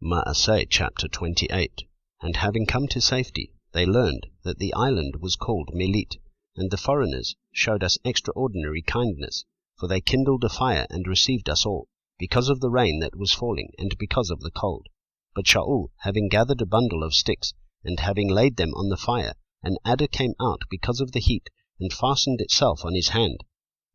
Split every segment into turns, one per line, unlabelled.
Asei chapter 28. And having come to safety, they learned that the island was called Melit, and the foreigners showed us extraordinary kindness, for they kindled a fire and received us all, because of the rain that was falling, and because of the cold. But Shaul, having gathered a bundle of sticks, and having laid them on the fire, an adder came out because of the heat, and fastened itself on his hand.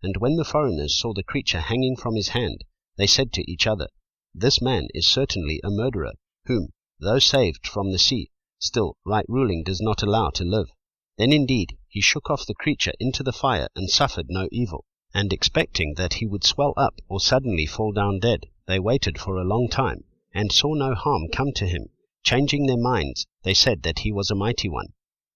And when the foreigners saw the creature hanging from his hand, they said to each other, This man is certainly a murderer, whom, though saved from the sea, still right ruling does not allow to live. Then indeed he shook off the creature into the fire, and suffered no evil. And expecting that he would swell up or suddenly fall down dead, they waited for a long time, and saw no harm come to him. Changing their minds, they said that he was a mighty one.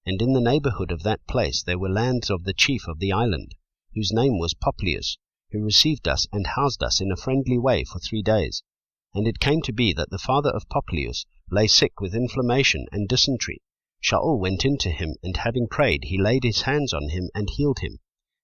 And in the neighborhood of that place there were lands of the chief of the island, whose name was Publius, who received us and housed us in a friendly way for 3 days. And it came to be that the father of Publius lay sick with inflammation and dysentery. Shaul went in to him, and having prayed, he laid his hands on him and healed him.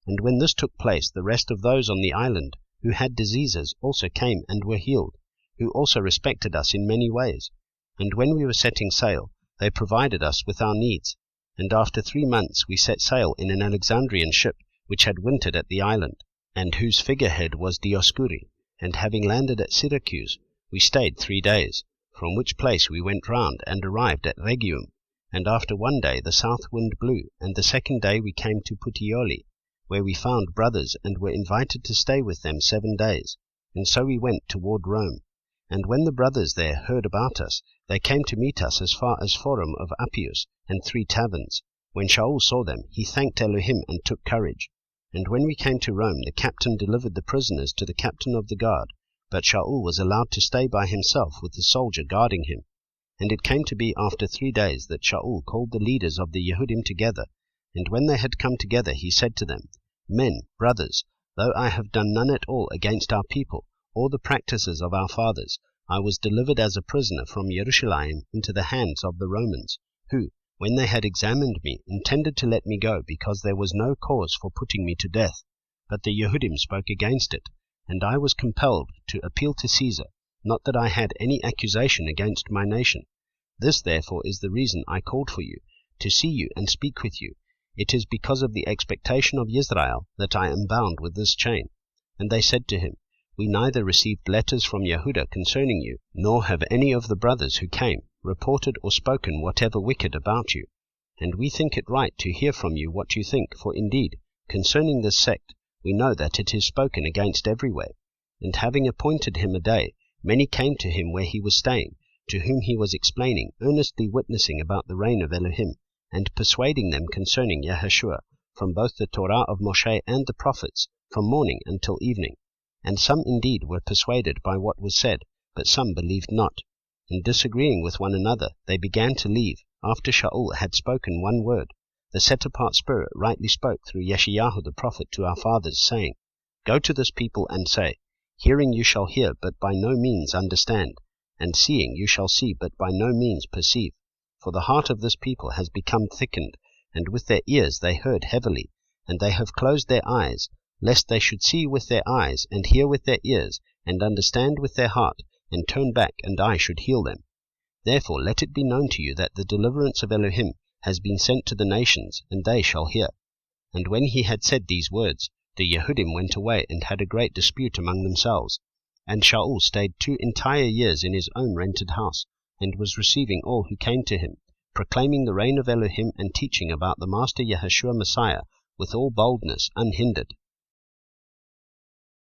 And when this took place, the rest of those on the island who had diseases also came and were healed, who also respected us in many ways. And when we were setting sail, they provided us with our needs. And after 3 months we set sail in an Alexandrian ship, which had wintered at the island, and whose figurehead was Dioscuri. And having landed at Syracuse, we stayed 3 days, from which place we went round and arrived at Rhegium. And after 1 day the south wind blew, and the 2nd day we came to Puteoli, where we found brothers, and were invited to stay with them 7 days. And so we went toward Rome. And when the brothers there heard about us, they came to meet us as far as Forum of Appius, and 3 taverns. When Shaul saw them, he thanked Elohim and took courage. And when we came to Rome, the captain delivered the prisoners to the captain of the guard, but Shaul was allowed to stay by himself with the soldier guarding him. And it came to be after 3 days that Shaul called the leaders of the Yehudim together, and when they had come together he said to them, Men, brothers, though I have done none at all against our people, or the practices of our fathers, I was delivered as a prisoner from Jerusalem into the hands of the Romans, who, when they had examined me, intended to let me go, because there was no cause for putting me to death. But the Yehudim spoke against it, and I was compelled to appeal to Caesar, not that I had any accusation against my nation. This therefore is the reason I called for you, to see you and speak with you. It is because of the expectation of Israel that I am bound with this chain. And they said to him, We neither received letters from Yehuda concerning you, nor have any of the brothers who came reported or spoken whatever wicked about you. And we think it right to hear from you what you think, for indeed, concerning this sect, we know that it is spoken against everywhere. And having appointed him a day, many came to him where he was staying, to whom he was explaining, earnestly witnessing about the reign of Elohim, and persuading them concerning Yahushua, from both the Torah of Moshe and the prophets, from morning until evening. And some indeed were persuaded by what was said, but some believed not. And disagreeing with one another, they began to leave, after Shaul had spoken 1 word. The set-apart spirit rightly spoke through Yeshayahu the prophet to our fathers, saying, Go to this people and say, Hearing you shall hear, but by no means understand, and seeing you shall see, but by no means perceive. For the heart of this people has become thickened, and with their ears they heard heavily, and they have closed their eyes, lest they should see with their eyes, and hear with their ears, and understand with their heart, and turn back, and I should heal them. Therefore let it be known to you that the deliverance of Elohim has been sent to the nations, and they shall hear. And when he had said these words, the Yehudim went away, and had a great dispute among themselves. And Shaul stayed 2 entire years in his own rented house, and was receiving all who came to him, proclaiming the reign of Elohim, and teaching about the Master Yahushua Messiah with all boldness unhindered.